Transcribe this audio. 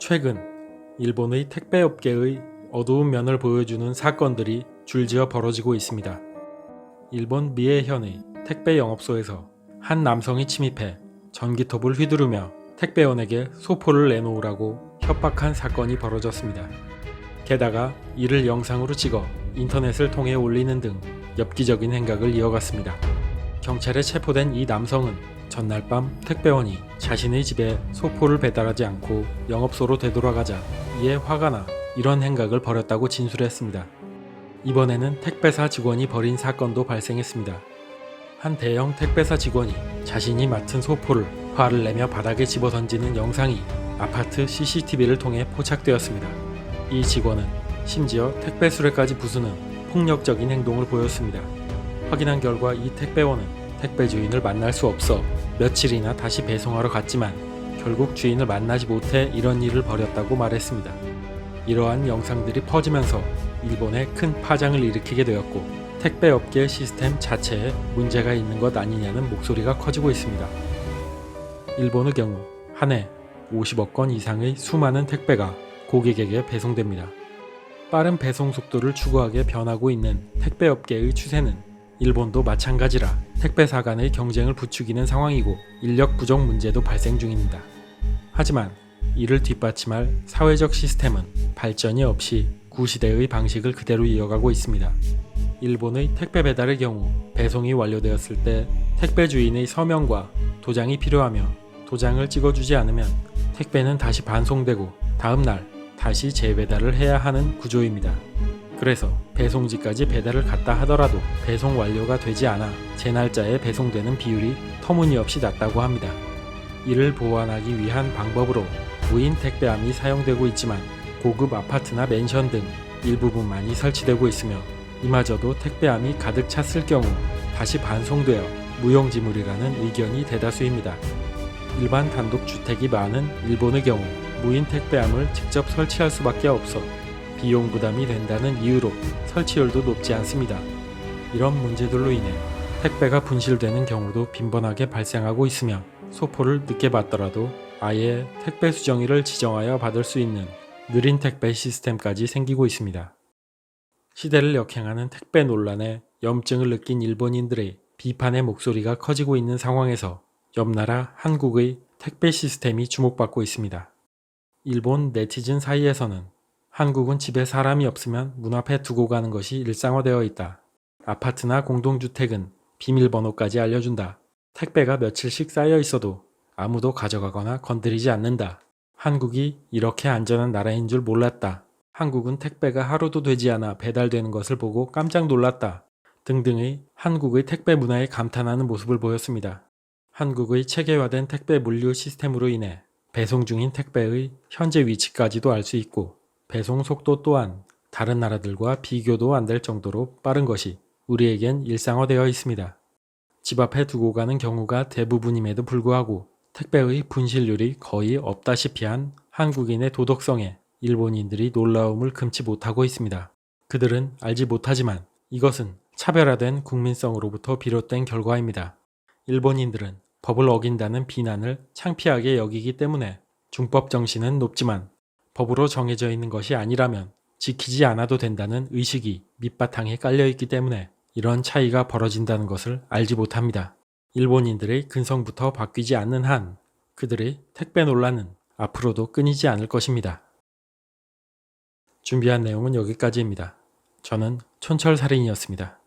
최근 일본의 택배업계의 어두운 면을 보여주는 사건들이 줄지어 벌어지고 있습니다. 일본 미에현의 택배 영업소에서 한 남성이 침입해 전기톱을 휘두르며 택배원에게 소포를 내놓으라고 협박한 사건이 벌어졌습니다. 게다가 이를 영상으로 찍어 인터넷을 통해 올리는 등 엽기적인 행각을 이어갔습니다. 경찰에 체포된 이 남성은 전날 밤 택배원이 자신의 집에 소포를 배달하지 않고 영업소로 되돌아가자 이에 화가 나 이런 행각을 벌였다고 진술했습니다. 이번에는 택배사 직원이 벌인 사건도 발생했습니다. 한 대형 택배사 직원이 자신이 맡은 소포를 화를 내며 바닥에 집어던지는 영상이 아파트 CCTV를 통해 포착되었습니다. 이 직원은 심지어 택배 수레까지 부수는 폭력적인 행동을 보였습니다. 확인한 결과 이 택배원은 택배 주인을 만날 수 없어 며칠이나 다시 배송하러 갔지만 결국 주인을 만나지 못해 이런 일을 벌였다고 말했습니다. 이러한 영상들이 퍼지면서 일본에 큰 파장을 일으키게 되었고 택배업계 시스템 자체에 문제가 있는 것 아니냐는 목소리가 커지고 있습니다. 일본의 경우 한 해 50억 건 이상의 수많은 택배가 고객에게 배송됩니다. 빠른 배송 속도를 추구하게 변하고 있는 택배업계의 추세는 일본도 마찬가지라 택배사 간의 경쟁을 부추기는 상황이고 인력 부족 문제도 발생 중입니다. 하지만 이를 뒷받침할 사회적 시스템은 발전이 없이 구시대의 방식을 그대로 이어가고 있습니다. 일본의 택배 배달의 경우 배송이 완료되었을 때 택배 주인의 서명과 도장이 필요하며 도장을 찍어주지 않으면 택배는 다시 반송되고 다음날 다시 재배달을 해야 하는 구조입니다. 그래서 배송지까지 배달을 갔다 하더라도 배송 완료가 되지 않아 제 날짜에 배송되는 비율이 터무니없이 낮다고 합니다. 이를 보완하기 위한 방법으로 무인 택배함이 사용되고 있지만 고급 아파트나 맨션 등 일부분만이 설치되고 있으며 이마저도 택배함이 가득 찼을 경우 다시 반송되어 무용지물이라는 의견이 대다수입니다. 일반 단독주택이 많은 일본의 경우 무인 택배함을 직접 설치할 수밖에 없어 비용 부담이 된다는 이유로 설치율도 높지 않습니다. 이런 문제들로 인해 택배가 분실되는 경우도 빈번하게 발생하고 있으며 소포를 늦게 받더라도 아예 택배 수정일을 지정하여 받을 수 있는 느린 택배 시스템까지 생기고 있습니다. 시대를 역행하는 택배 논란에 염증을 느낀 일본인들의 비판의 목소리가 커지고 있는 상황에서 옆나라 한국의 택배 시스템이 주목받고 있습니다. 일본 네티즌 사이에서는 한국은 집에 사람이 없으면 문 앞에 두고 가는 것이 일상화되어 있다. 아파트나 공동주택은 비밀번호까지 알려준다. 택배가 며칠씩 쌓여 있어도 아무도 가져가거나 건드리지 않는다. 한국이 이렇게 안전한 나라인 줄 몰랐다. 한국은 택배가 하루도 되지 않아 배달되는 것을 보고 깜짝 놀랐다. 등등의 한국의 택배 문화에 감탄하는 모습을 보였습니다. 한국의 체계화된 택배 물류 시스템으로 인해 배송 중인 택배의 현재 위치까지도 알 수 있고 배송 속도 또한 다른 나라들과 비교도 안 될 정도로 빠른 것이 우리에겐 일상화되어 있습니다. 집 앞에 두고 가는 경우가 대부분임에도 불구하고 택배의 분실률이 거의 없다시피 한 한국인의 도덕성에 일본인들이 놀라움을 금치 못하고 있습니다. 그들은 알지 못하지만 이것은 차별화된 국민성으로부터 비롯된 결과입니다. 일본인들은 법을 어긴다는 비난을 창피하게 여기기 때문에 중법 정신은 높지만 법으로 정해져 있는 것이 아니라면 지키지 않아도 된다는 의식이 밑바탕에 깔려있기 때문에 이런 차이가 벌어진다는 것을 알지 못합니다. 일본인들의 근성부터 바뀌지 않는 한 그들의 택배 논란은 앞으로도 끊이지 않을 것입니다. 준비한 내용은 여기까지입니다. 저는 촌철살인이었습니다.